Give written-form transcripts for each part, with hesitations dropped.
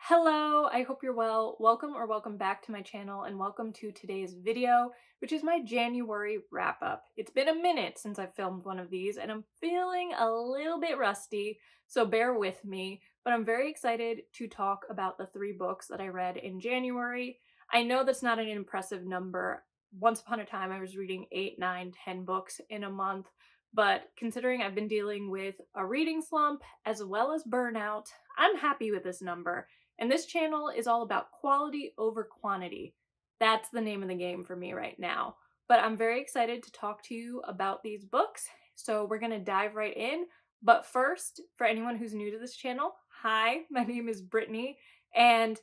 Hello, I hope you're well. Welcome back to my channel and welcome to today's video, which is my January wrap up. It's been a minute since I filmed one of these and I'm feeling a little bit rusty, so bear with me, but I'm very excited to talk about the 3 books that I read in January. I know that's not an impressive number. Once upon a time, I was reading 8, 9, 10 books in a month, but considering I've been dealing with a reading slump as well as burnout, I'm happy with this number. And this channel is all about quality over quantity. That's the name of the game for me right now. But I'm very excited to talk to you about these books. So we're going to dive right in. But first, for anyone who's new to this channel, hi, my name is Brittany, and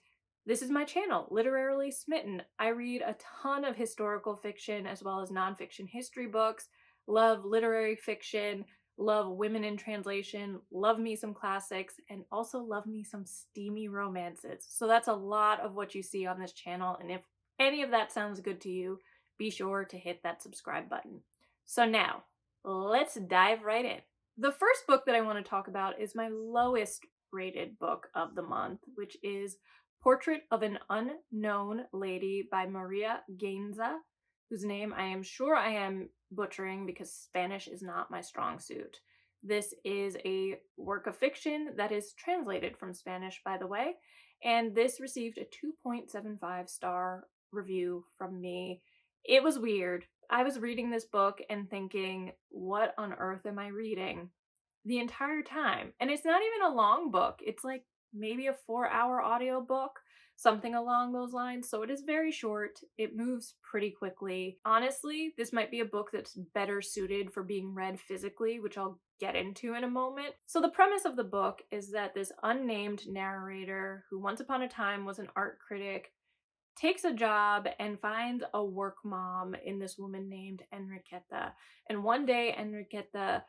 this is my channel, Literarily Smitten. I read a ton of historical fiction as well as nonfiction history books, love literary fiction, love women in translation, love me some classics, and also love me some steamy romances. So that's a lot of what you see on this channel, and if any of that sounds good to you, be sure to hit that subscribe button. So now, let's dive right in. The first book that I want to talk about is my lowest rated book of the month, which is Portrait of an Unknown Lady by Maria Gainza, whose name I am sure I am butchering because Spanish is not my strong suit. This is a work of fiction that is translated from Spanish, by the way, and this received a 2.75-star review from me. It was weird. I was reading this book and thinking, what on earth am I reading the entire time? And it's not even a long book. It's like maybe a 4-hour audiobook, something along those lines. So it is very short. It moves pretty quickly. Honestly, this might be a book that's better suited for being read physically, which I'll get into in a moment. So the premise of the book is that this unnamed narrator, who once upon a time was an art critic, takes a job and finds a work mom in this woman named Enriqueta. And one day Enriqueta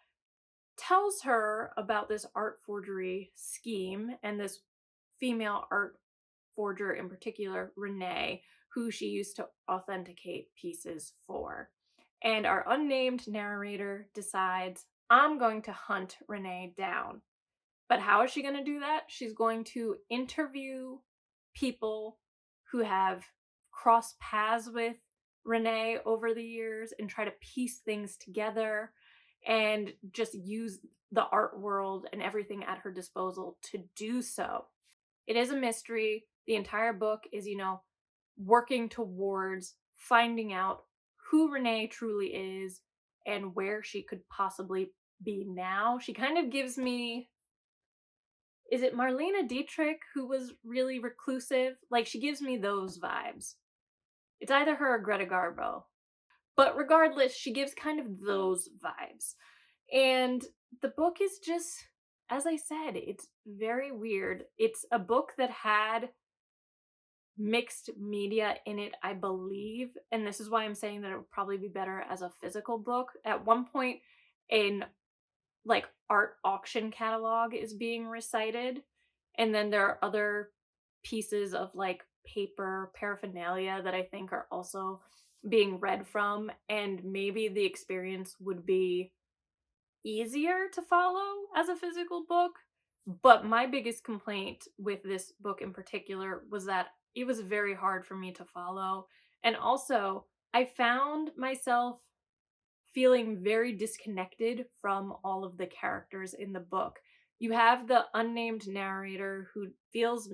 tells her about this art forgery scheme and this female art forger in particular, Renee, who she used to authenticate pieces for. And our unnamed narrator decides, I'm going to hunt Renee down. But how is she going to do that? She's going to interview people who have crossed paths with Renee over the years and try to piece things together and just use the art world and everything at her disposal to do so. It is a mystery. The entire book is, working towards finding out who Renee truly is and where she could possibly be now. She kind of gives me, is it Marlene Dietrich who was really reclusive? Like, she gives me those vibes. It's either her or Greta Garbo. But regardless, she gives kind of those vibes. And the book is just, as I said, it's very weird. It's a book that had mixed media in it, I believe. And this is why I'm saying that it would probably be better as a physical book. At one point, an art auction catalog is being recited. And then there are other pieces of paper paraphernalia that I think are also being read from. And maybe the experience would be easier to follow as a physical book. But my biggest complaint with this book in particular was that it was very hard for me to follow. And also, I found myself feeling very disconnected from all of the characters in the book. You have the unnamed narrator who feels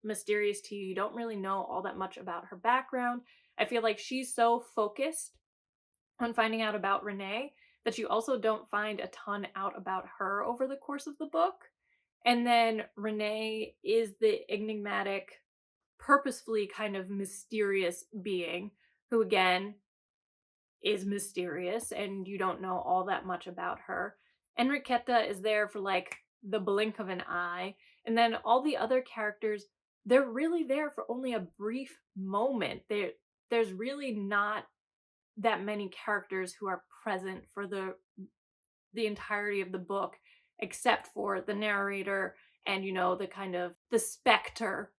mysterious to you. You don't really know all that much about her background. I feel like she's so focused on finding out about Renee that you also don't find a ton out about her over the course of the book. And then Renee is the enigmatic, purposefully kind of mysterious being who, again, is mysterious and you don't know all that much about her. Enriqueta is there for the blink of an eye. And then all the other characters, they're really there for only a brief moment. There's really not that many characters who are present for the entirety of the book, except for the narrator and the kind of the specter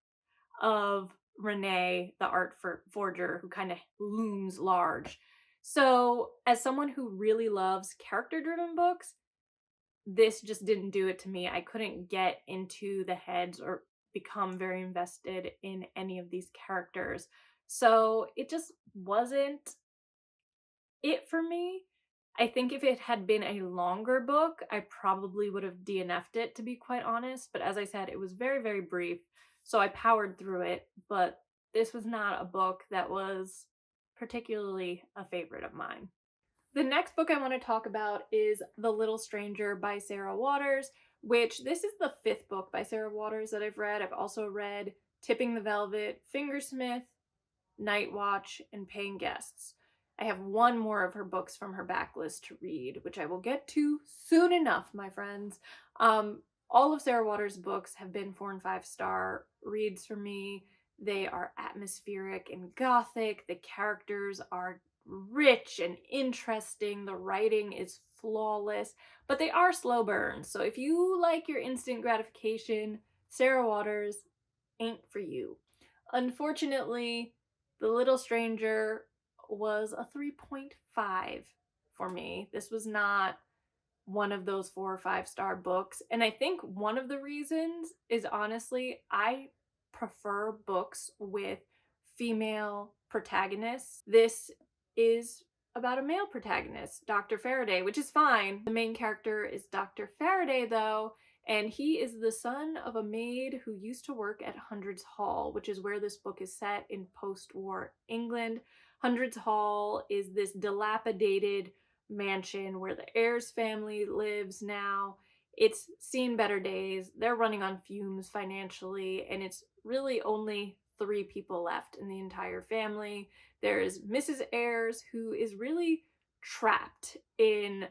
of Renee, the art forger, who kind of looms large. So as someone who really loves character driven books, this just didn't do it to me. I couldn't get into the heads or become very invested in any of these characters. So it just wasn't it for me. I think if it had been a longer book, I probably would have DNF'd it, to be quite honest. But as I said, it was very, very brief. So I powered through it. But this was not a book that was particularly a favorite of mine. The next book I want to talk about is The Little Stranger by Sarah Waters, which this is the 5th book by Sarah Waters that I've read. I've also read Tipping the Velvet, Fingersmith, Night Watch, and Paying Guests. I have one more of her books from her backlist to read, which I will get to soon enough, my friends. All of Sarah Waters' books have been 4 and 5-star reads for me. They are atmospheric and gothic. The characters are rich and interesting. The writing is flawless, but they are slow burns. So if you like your instant gratification, Sarah Waters ain't for you. Unfortunately, The Little Stranger was a 3.5 for me. This was not one of those 4 or 5-star books. And I think one of the reasons is honestly, I prefer books with female protagonists. This is about a male protagonist, Dr. Faraday, which is fine. The main character is Dr. Faraday, though, and he is the son of a maid who used to work at Hundreds Hall, which is where this book is set in post-war England. Hundreds Hall is this dilapidated mansion where the Ayres family lives now. It's seen better days. They're running on fumes financially, and it's really only 3 people left in the entire family. There's Mrs. Ayres, who is really trapped in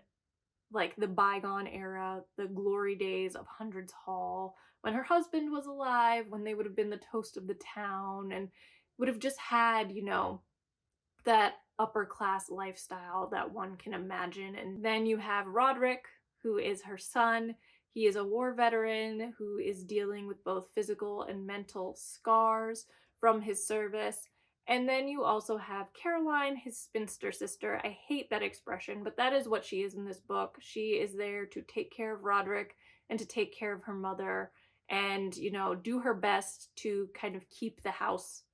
like the bygone era, the glory days of Hundreds Hall, when her husband was alive, when they would have been the toast of the town and would have just had, that upper class lifestyle that one can imagine. And then you have Roderick, who is her son. He is a war veteran who is dealing with both physical and mental scars from his service. And then you also have Caroline, his spinster sister. I hate that expression, but that is what she is in this book. She is there to take care of Roderick and to take care of her mother and, do her best to kind of keep the house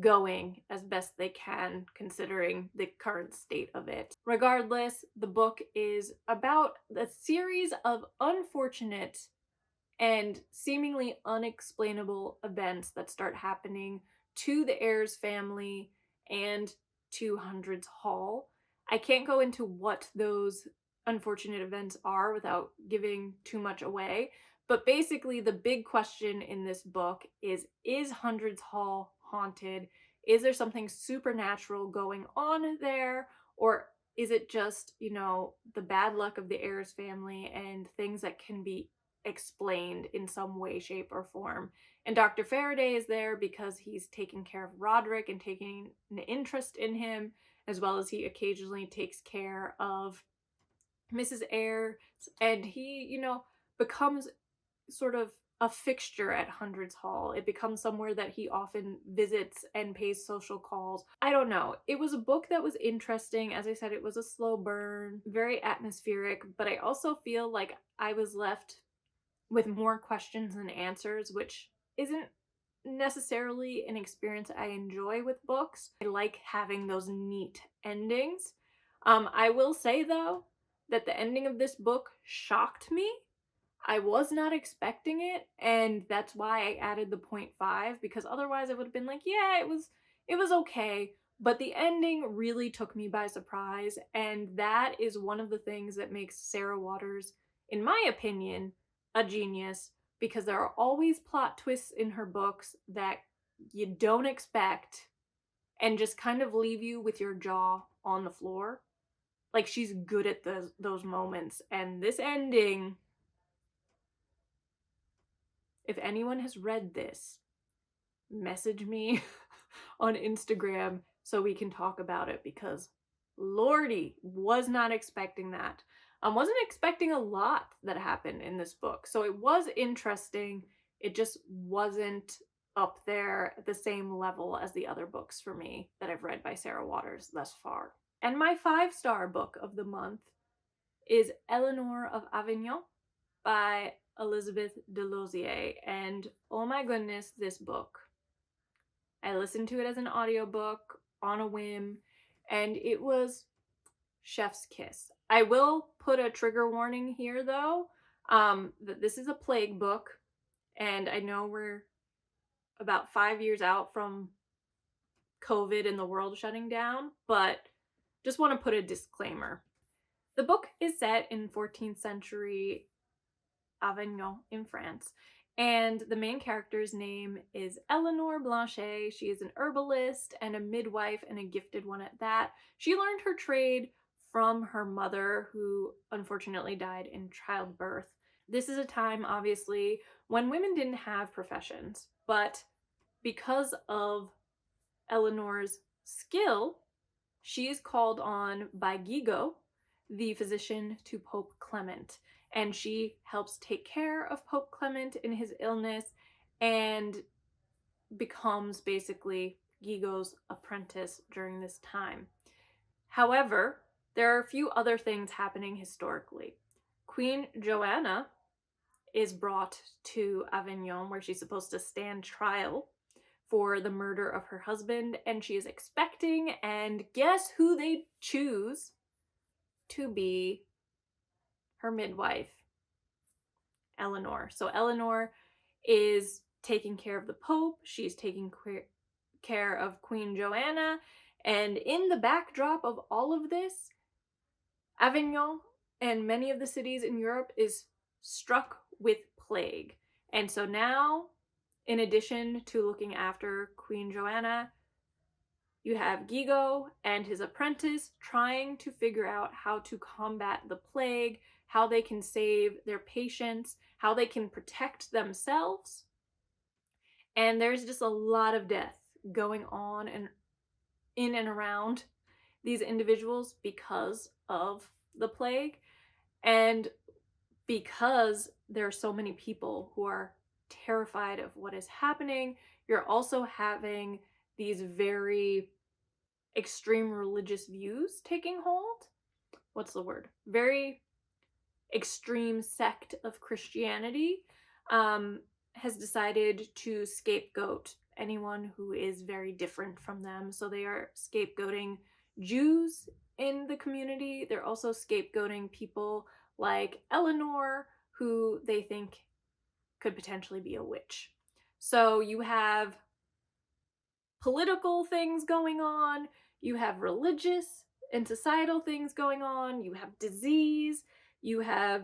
going as best they can considering the current state of it. Regardless, the book is about a series of unfortunate and seemingly unexplainable events that start happening to the Ayres family and to Hundreds Hall. I can't go into what those unfortunate events are without giving too much away, but basically the big question in this book is Hundreds Hall haunted? Is there something supernatural going on there? Or is it just, the bad luck of the Ayres family and things that can be explained in some way, shape, or form? And Dr. Faraday is there because he's taking care of Roderick and taking an interest in him, as well as he occasionally takes care of Mrs. Ayres, and he, becomes sort of a fixture at Hundreds Hall. It becomes somewhere that he often visits and pays social calls. I don't know. It was a book that was interesting. As I said, it was a slow burn, very atmospheric, but I also feel like I was left with more questions than answers, which isn't necessarily an experience I enjoy with books. I like having those neat endings. I will say, though, that the ending of this book shocked me. I was not expecting it, and that's why I added the 0.5, because otherwise I would have been like, yeah, it was okay, but the ending really took me by surprise, and that is one of the things that makes Sarah Waters, in my opinion, a genius, because there are always plot twists in her books that you don't expect and just kind of leave you with your jaw on the floor. Like, she's good at those moments, and this ending, if anyone has read this, message me on Instagram so we can talk about it, because lordy, was not expecting that. Wasn't expecting a lot that happened in this book. So it was interesting. It just wasn't up there at the same level as the other books for me that I've read by Sarah Waters thus far. And my 5-star book of the month is Eleanore of Avignon by Elizabeth DeLozier, and oh my goodness, this book. I listened to it as an audiobook on a whim, and it was chef's kiss. I will put a trigger warning here though, that this is a plague book, and I know we're about 5 years out from COVID and the world shutting down, but just want to put a disclaimer. The book is set in 14th century Avignon in France, and the main character's name is Eleanore Blanchet. She is an herbalist and a midwife, and a gifted one at that. She learned her trade from her mother, who unfortunately died in childbirth. This is a time, obviously, when women didn't have professions, but because of Eleanor's skill, she is called on by Guigo, the physician to Pope Clement, and she helps take care of Pope Clement in his illness and becomes basically Guigo's apprentice during this time. However, there are a few other things happening historically. Queen Joanna is brought to Avignon, where she's supposed to stand trial for the murder of her husband, and she is expecting, and guess who they choose to be her midwife? Eleanore. So Eleanore is taking care of the Pope, she's taking care of Queen Joanna, and in the backdrop of all of this, Avignon and many of the cities in Europe is struck with plague. And so now, in addition to looking after Queen Joanna, you have Guigo and his apprentice trying to figure out how to combat the plague, how they can save their patients, how they can protect themselves. And there's just a lot of death going on and in and around these individuals because of the plague. And because there are so many people who are terrified of what is happening, you're also having these very extreme religious views taking hold. What's the word? Very extreme sect of Christianity has decided to scapegoat anyone who is very different from them. So they are scapegoating Jews in the community. They're also scapegoating people like Eleanore, who they think could potentially be a witch. So you have political things going on, you have religious and societal things going on, you have disease, you have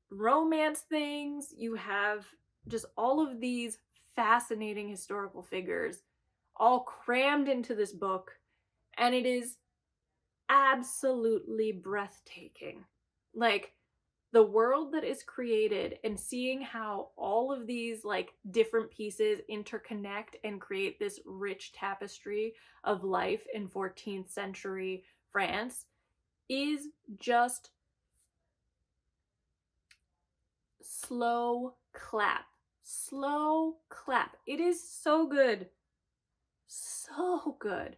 romance things, you have just all of these fascinating historical figures all crammed into this book, and it is absolutely breathtaking. Like, the world that is created and seeing how all of these like different pieces interconnect and create this rich tapestry of life in 14th century France is just slow clap. Slow clap. It is so good. So good.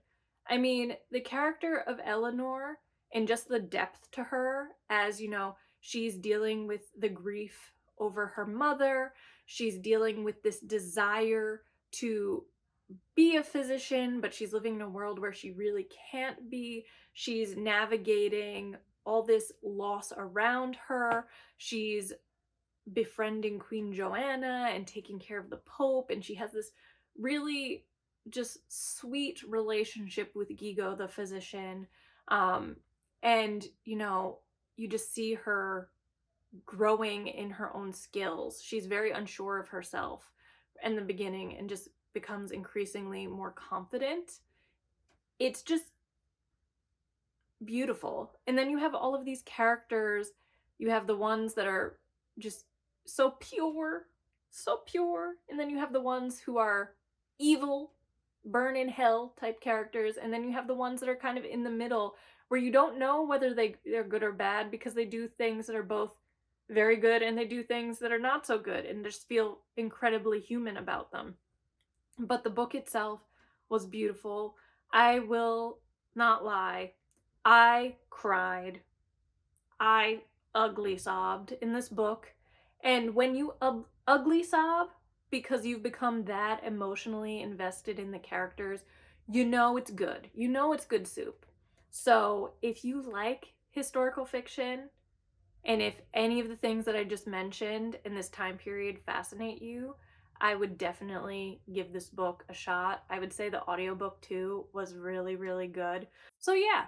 I mean, the character of Eleanore and just the depth to her, as you know, she's dealing with the grief over her mother. She's dealing with this desire to be a physician, but she's living in a world where she really can't be. She's navigating all this loss around her. She's befriending Queen Joanna and taking care of the Pope, and she has this really just sweet relationship with Guigo, the physician. And, you know, you just see her growing in her own skills. She's very unsure of herself in the beginning and just becomes increasingly more confident. It's just beautiful. And then you have all of these characters. You have the ones that are just so pure, so pure. And then you have the ones who are evil, burn in hell type characters. And then you have the ones that are kind of in the middle, where you don't know whether they're good or bad, because they do things that are both very good and they do things that are not so good and just feel incredibly human about them. But the book itself was beautiful. I will not lie. I cried. I ugly sobbed in this book. And when you ugly sob because you've become that emotionally invested in the characters, you know it's good. You know it's good soup. So if you like historical fiction, and if any of the things that I just mentioned in this time period fascinate you, I would definitely give this book a shot. I would say the audiobook too was really, really good. So yeah,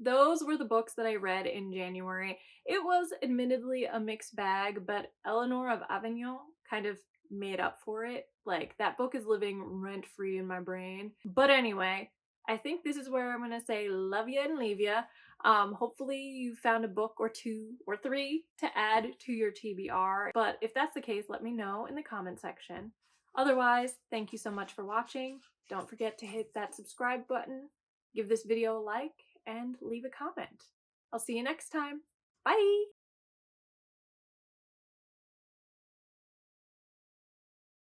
those were the books that I read in January. It was admittedly a mixed bag, but Eleanore of Avignon kind of made up for it. Like, that book is living rent free in my brain. But anyway, I think this is where I'm gonna say love ya and leave ya. Hopefully you found a book or two or three to add to your TBR. But if that's the case, let me know in the comment section. Otherwise, thank you so much for watching. Don't forget to hit that subscribe button, give this video a like, and leave a comment. I'll see you next time. Bye!